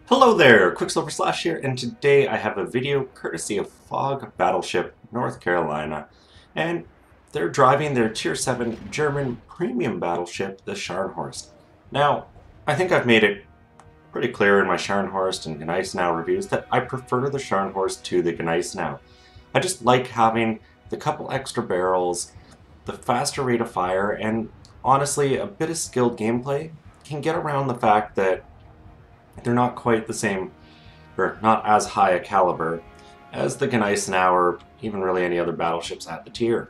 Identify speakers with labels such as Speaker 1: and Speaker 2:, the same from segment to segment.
Speaker 1: Hello there, Qckslvrslash here, and today I have a video courtesy of Fog Battleship, North Carolina, and they're driving their Tier 7 German premium battleship, the Scharnhorst. Now, I think I've made it pretty clear in my Scharnhorst and Gneisenau reviews that I prefer the Scharnhorst to the Gneisenau. I just like having the couple extra barrels, the faster rate of fire, and honestly, a bit of skilled gameplay can get around the fact that they're not quite the same, or not as high a caliber as the Gneisenau or even really any other battleships at the tier.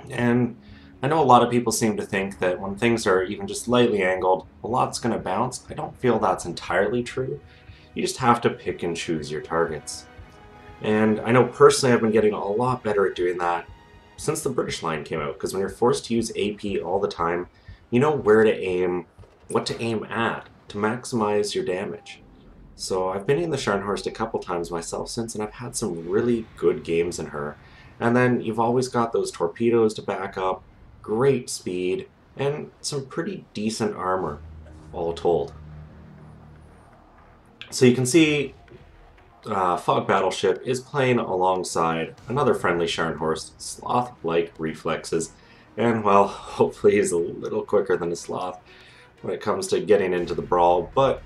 Speaker 1: And I know a lot of people seem to think that when things are even just slightly angled, a lot's going to bounce. I don't feel that's entirely true. You just have to pick and choose your targets. And I know personally I've been getting a lot better at doing that since the British line came out, because when you're forced to use AP all the time, you know where to aim, what to aim at, to maximize your damage. So I've been in the Scharnhorst a couple times myself since, and I've had some really good games in her. And then you've always got those torpedoes to back up, great speed, and some pretty decent armor, all told. So you can see Fog Battleship is playing alongside another friendly Scharnhorst, sloth-like reflexes, and well, hopefully he's a little quicker than a sloth when it comes to getting into the brawl, but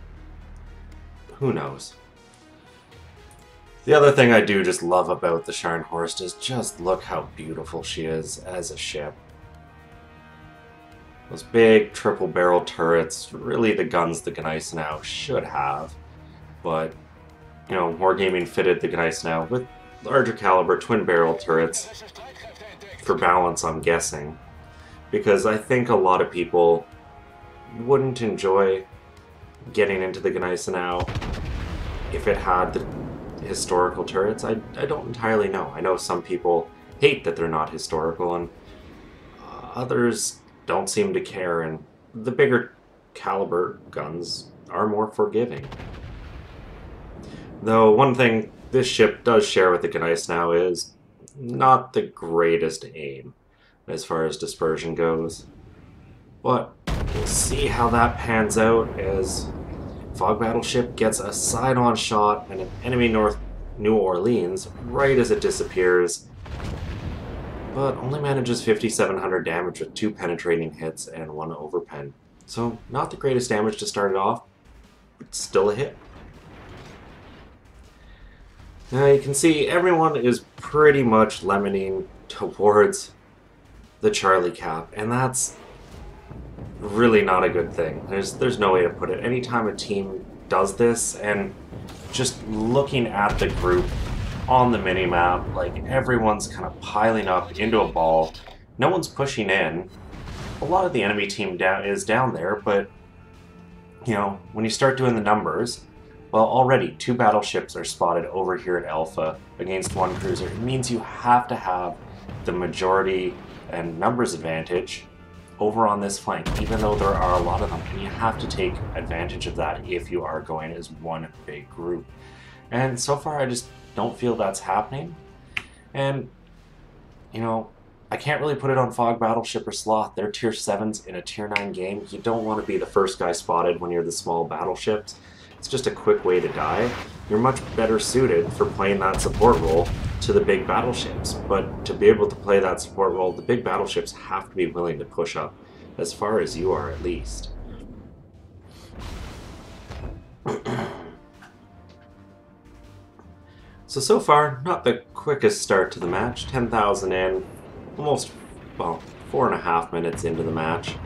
Speaker 1: who knows. The other thing I do just love about the Scharnhorst is just look how beautiful she is as a ship. Those big triple barrel turrets, really the guns the Gneisenau should have, but you know, Wargaming fitted the Gneisenau with larger caliber twin barrel turrets for balance, I'm guessing, because I think a lot of people wouldn't enjoy getting into the Gneisenau if it had the historical turrets. I don't entirely know. I know some people hate that they're not historical, and others don't seem to care, and the bigger caliber guns are more forgiving. Though one thing this ship does share with the Gneisenau is not the greatest aim as far as dispersion goes. But we'll see how that pans out as Fog Battleship gets a side-on shot and an enemy New Orleans right as it disappears, but only manages 5,700 damage with 2 penetrating hits and 1 overpen. So not the greatest damage to start it off, but still a hit. Now you can see everyone is pretty much lemoning towards the Charlie Cap, and that's really not a good thing. There's no way to put it. Anytime a team does this, and just looking at the group on the minimap, like everyone's kind of piling up into a ball, no one's pushing in. A lot of the enemy team is down there, but you know, when you start doing the numbers, well, already 2 battleships are spotted over here at Alpha against 1 cruiser. It means you have to have the majority and numbers advantage over on this flank, even though there are a lot of them, and you have to take advantage of that if you are going as one big group. And so far I just don't feel that's happening, and you know, I can't really put it on Fog Battleship or Sloth. They're tier 7s in a tier 9 game. You don't want to be the first guy spotted when you're the small battleships. It's just a quick way to die. You're much better suited for playing that support role to the big battleships, but to be able to play that support role, the big battleships have to be willing to push up as far as you are, at least. So far, not the quickest start to the match. 10,000 in, almost, well, 4.5 minutes into the match,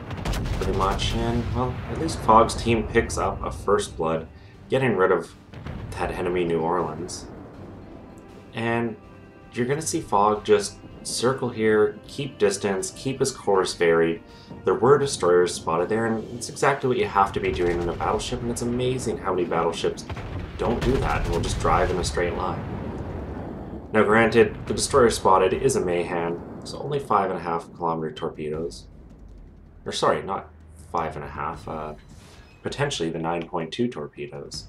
Speaker 1: pretty much, and, well, at least Fog's team picks up a first blood, getting rid of that enemy New Orleans. And you're going to see Fog just circle here, keep distance, keep his course varied. There were destroyers spotted there, and it's exactly what you have to be doing in a battleship, and it's amazing how many battleships don't do that and will just drive in a straight line. Now granted, the destroyer spotted is a Mayhem, so only 5.5 kilometer torpedoes. Or sorry, not 5.5, potentially the 9.2 torpedoes.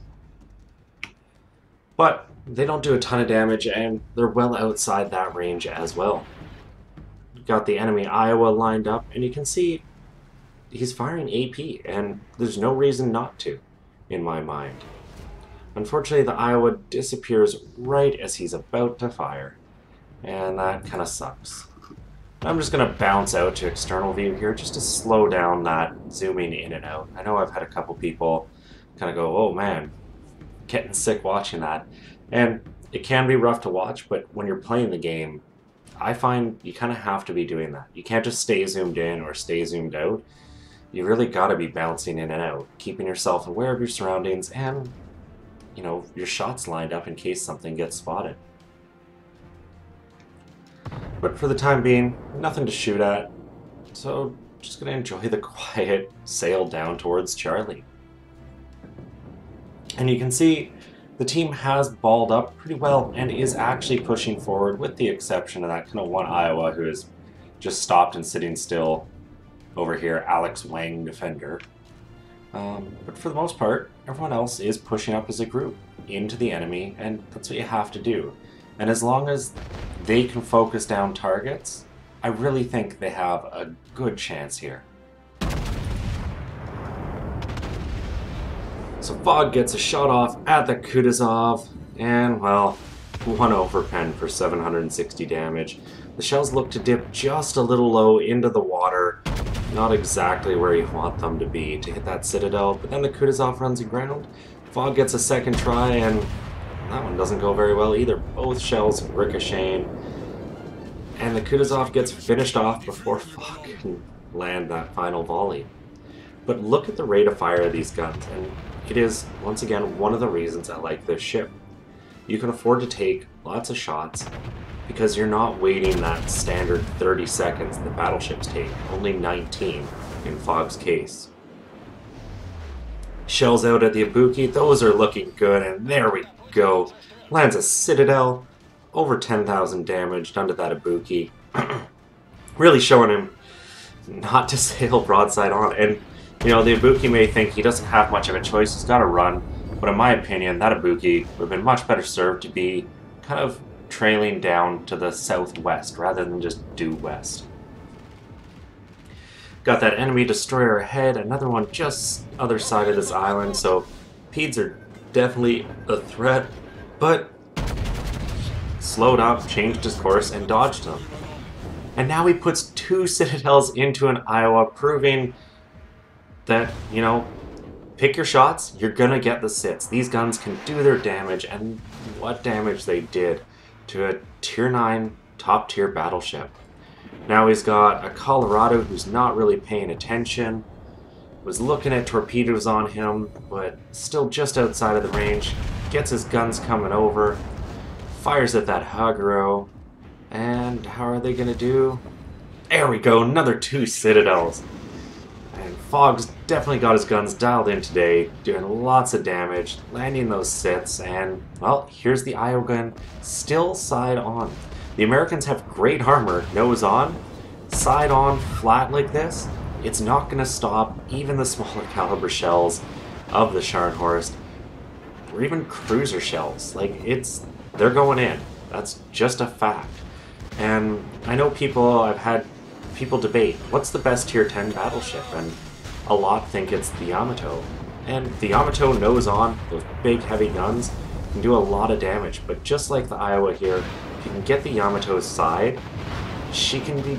Speaker 1: But they don't do a ton of damage, and they're well outside that range as well. You've got the enemy Iowa lined up, and you can see he's firing AP, and there's no reason not to, in my mind. Unfortunately, the Iowa disappears right as he's about to fire, and that kind of sucks. I'm just going to bounce out to external view here just to slow down that zooming in and out. I know I've had a couple people kind of go, oh man, getting sick watching that. And it can be rough to watch, but when you're playing the game, I find you kind of have to be doing that. You can't just stay zoomed in or stay zoomed out. You really got to be bouncing in and out, keeping yourself aware of your surroundings and, you know, your shots lined up in case something gets spotted. But for the time being, nothing to shoot at, so just going to enjoy the quiet sail down towards Charlie. And you can see the team has balled up pretty well and is actually pushing forward, with the exception of that kind of one Iowa who is just stopped and sitting still over here, Alex Wang defender. But for the most part, everyone else is pushing up as a group into the enemy, and that's what you have to do. And as long as they can focus down targets, I really think they have a good chance here. So Fog gets a shot off at the Qckslvrslash, and well, one overpen for 760 damage. The shells look to dip just a little low into the water, not exactly where you want them to be to hit that citadel, but then the Qckslvrslash runs aground. Fog gets a second try, and that one doesn't go very well either. Both shells ricocheting, and the Qckslvrslash gets finished off before Fog can land that final volley. But look at the rate of fire of these guns, and it is, once again, one of the reasons I like this ship. You can afford to take lots of shots because you're not waiting that standard 30 seconds that battleships take, only 19 in Fog's case. Shells out at the Ibuki, those are looking good, and there we go. Lands a Citadel, over 10,000 damage done to that Ibuki. Really showing him not to sail broadside on. And, you know, the Ibuki may think he doesn't have much of a choice, he's got to run. But in my opinion, that Ibuki would have been much better served to be kind of trailing down to the southwest rather than just due west. Got that enemy destroyer ahead, another one just other side of this island, so Peds are definitely a threat, but slowed up, changed his course, and dodged them. And now he puts 2 citadels into an Iowa, proving that, you know, pick your shots, you're gonna get the sits. These guns can do their damage, and what damage they did to a tier 9 top tier battleship. Now he's got a Colorado who's not really paying attention, was looking at torpedoes on him, but still just outside of the range, gets his guns coming over, fires at that Haguro, and how are they gonna do? There we go, another 2 citadels. And Fog's definitely got his guns dialed in today, doing lots of damage, landing those sits, and, well, here's the Iowa gun, still side on. The Americans have great armor, nose on, side on, flat like this. It's not going to stop even the smaller caliber shells of the Scharnhorst, or even cruiser shells. Like, they're going in. That's just a fact. And I know I've had people debate, what's the best tier 10 battleship? And a lot think it's the Yamato. And the Yamato nose on, those big heavy guns, can do a lot of damage. But just like the Iowa here, if you can get the Yamato's side, she can be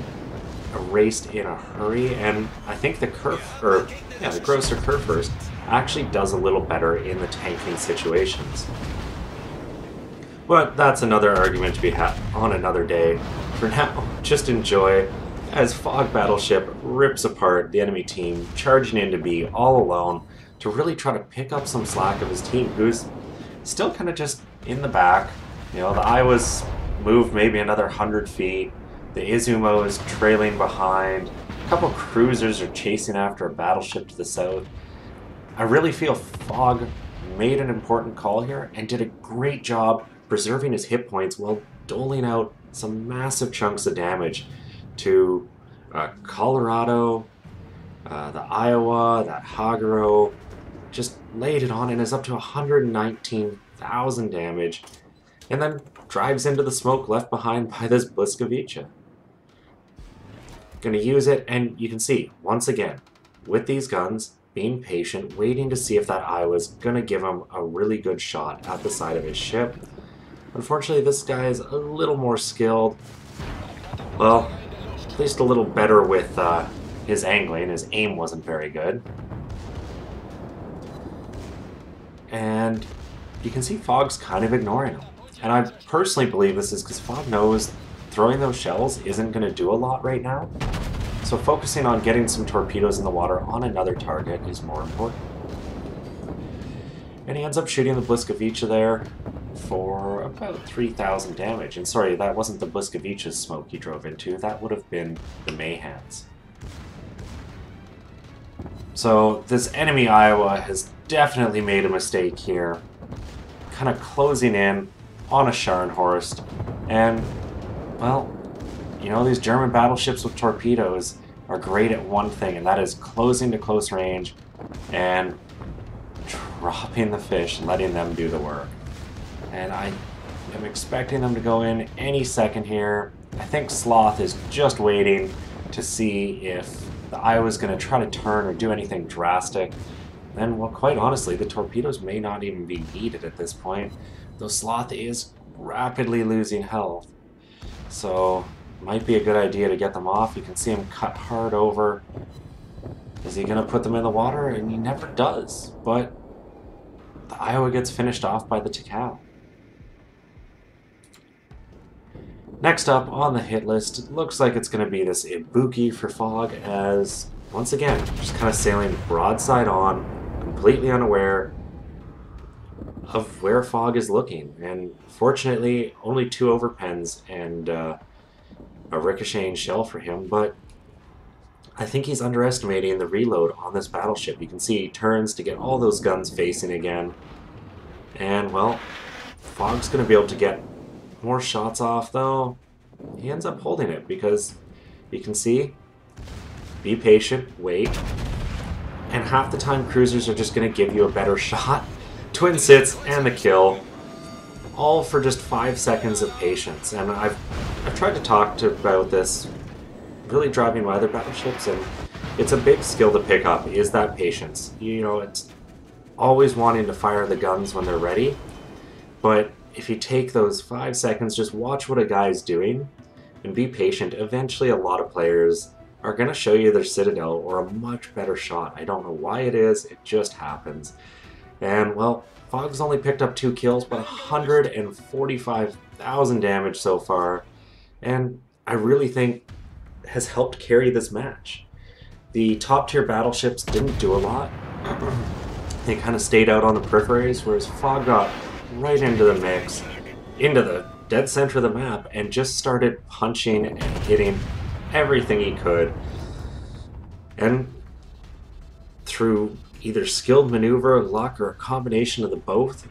Speaker 1: erased in a hurry. And I think the Grosser Kurfürst actually does a little better in the tanking situations. But that's another argument to be had on another day. For now, just enjoy as Fog Battleship rips apart the enemy team, charging into B all alone to really try to pick up some slack of his team, who's still kind of just in the back. You know, the Iowa's moved maybe another 100 feet. The Izumo is trailing behind. A couple cruisers are chasing after a battleship to the south. I really feel Fog made an important call here and did a great job preserving his hit points while doling out some massive chunks of damage to Colorado, the Iowa, that Haguro. Just laid it on and is up to 119,000 damage, and then drives into the smoke left behind by this Bliskovica. Gonna use it, and you can see, once again, with these guns, being patient, waiting to see if that eye was going to give him a really good shot at the side of his ship. Unfortunately, this guy is a little more skilled. Well, at least a little better with his angling. His aim wasn't very good. And you can see Fog's kind of ignoring him. And I personally believe this is because Fog knows throwing those shells isn't going to do a lot right now. So focusing on getting some torpedoes in the water on another target is more important. And he ends up shooting the Qckslvrslash there for about 3,000 damage. And sorry, that wasn't the Qckslvrslash's smoke he drove into, that would have been the Mayhan's. So this enemy Iowa has definitely made a mistake here. Kind of closing in on a Scharnhorst. And, well, you know, these German battleships with torpedoes are great at one thing, and that is closing to close range and dropping the fish, letting them do the work. And I am expecting them to go in any second here. I think Sloth is just waiting to see if the Iowa's going to try to turn or do anything drastic. Then, well, quite honestly, the torpedoes may not even be needed at this point, though Sloth is rapidly losing health. So, might be a good idea to get them off. You can see him cut hard over. Is he going to put them in the water? And he never does. But the Iowa gets finished off by the Qckl. Next up on the hit list, it looks like it's going to be this Ibuki for Fog, as, once again, just kind of sailing broadside on, completely unaware of where Fog is looking. And fortunately, only 2 overpens and a ricocheting shell for him, but I think he's underestimating the reload on this battleship. You can see he turns to get all those guns facing again. And, well, Fog's going to be able to get more shots off, though. He ends up holding it because you can see, be patient, wait, and half the time cruisers are just going to give you a better shot. Twin sits and the kill, all for just 5 seconds of patience. And I've tried to talk about this, really driving my other battleships, and it's a big skill to pick up, is that patience. You know, it's always wanting to fire the guns when they're ready, but if you take those 5 seconds, just watch what a guy's doing and be patient, eventually a lot of players are going to show you their Citadel or a much better shot. I don't know why it is, it just happens. And, well, Fog's only picked up 2 kills, but 145,000 damage so far, and I really think has helped carry this match. The top tier battleships didn't do a lot. They kind of stayed out on the peripheries, whereas Fog got right into the mix, into the dead center of the map, and just started punching and hitting everything he could. And through either skilled maneuver, luck, or a combination of the both,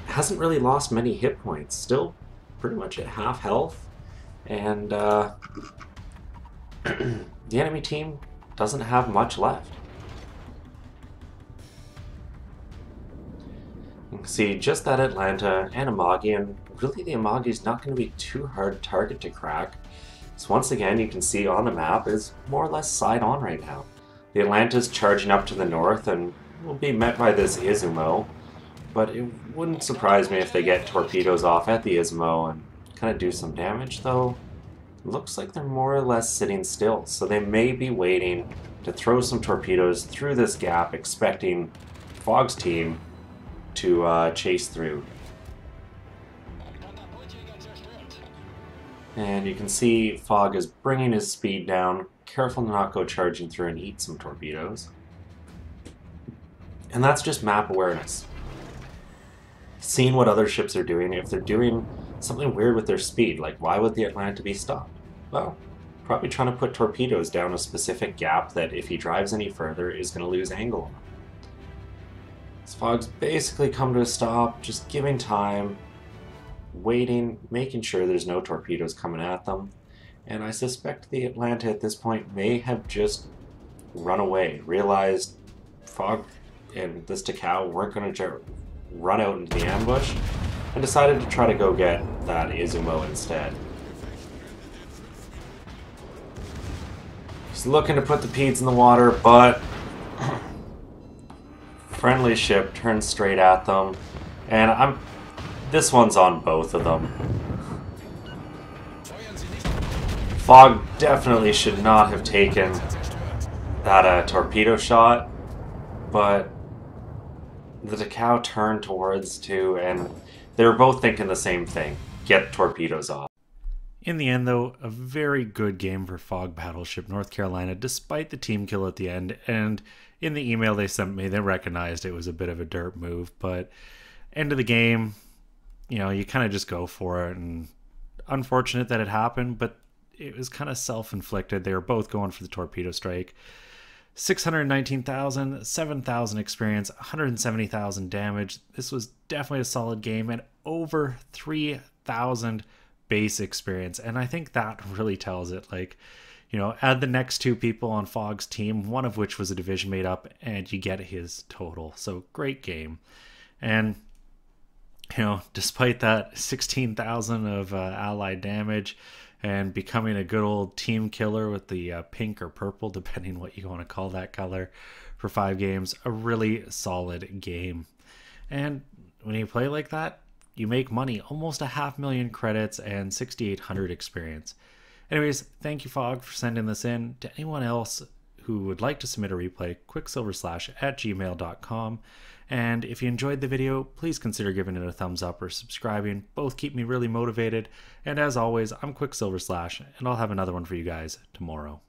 Speaker 1: hasn't really lost many hit points. Still pretty much at half health. And the enemy team doesn't have much left. You can see just that Atlanta and Amagi, and really the Amagi's not going to be too hard target to crack. So once again, you can see on the map is more or less side on right now. The Atlanta's charging up to the north and will be met by this Izumo, but it wouldn't surprise me if they get torpedoes off at the Izumo and kind of do some damage, though it looks like they're more or less sitting still, so they may be waiting to throw some torpedoes through this gap, expecting Fog's team to chase through. And you can see Fog is bringing his speed down, careful to not go charging through and eat some torpedoes. And that's just map awareness. Seeing what other ships are doing, if they're doing something weird with their speed, like why would the Atlanta be stopped? Well, probably trying to put torpedoes down a specific gap that if he drives any further is going to lose angle on. So Fog's basically come to a stop, just giving time, waiting, making sure there's no torpedoes coming at them. And I suspect the Atlanta at this point may have just run away, realized Fog and this Qckl weren't going to run out into the ambush, and decided to try to go get that Izumo instead. He's looking to put the Peds in the water, but friendly ship turns straight at them, and this one's on both of them. Fog definitely should not have taken that torpedo shot, but the Qckslvrslash turned towards too, and they were both thinking the same thing: get torpedoes off.
Speaker 2: In the end, though, a very good game for Fog Battleship North Carolina, despite the team kill at the end. And in the email they sent me, they recognized it was a bit of a dirt move, but end of the game, you know, you kind of just go for it. And unfortunate that it happened, but it was kind of self-inflicted. They were both going for the torpedo strike. 619,000, 7,000 experience, 170,000 damage. This was definitely a solid game, and over 3,000 base experience. And I think that really tells it. Like, you know, add the next two people on Fog's team, one of which was a division made up, and you get his total. So great game. And, you know, despite that 16,000 of allied damage and becoming a good old team killer with the pink or purple, depending what you want to call that color, for 5 games, a really solid game. And when you play like that, you make money, almost 500,000 credits and 6,800 experience. Anyways, thank you, Fog, for sending this in. To anyone else who would like to submit a replay, Qckslvrslash@gmail.com. And if you enjoyed the video, please consider giving it a thumbs up or subscribing. Both keep me really motivated. And as always, I'm Qckslvrslash, and I'll have another one for you guys tomorrow.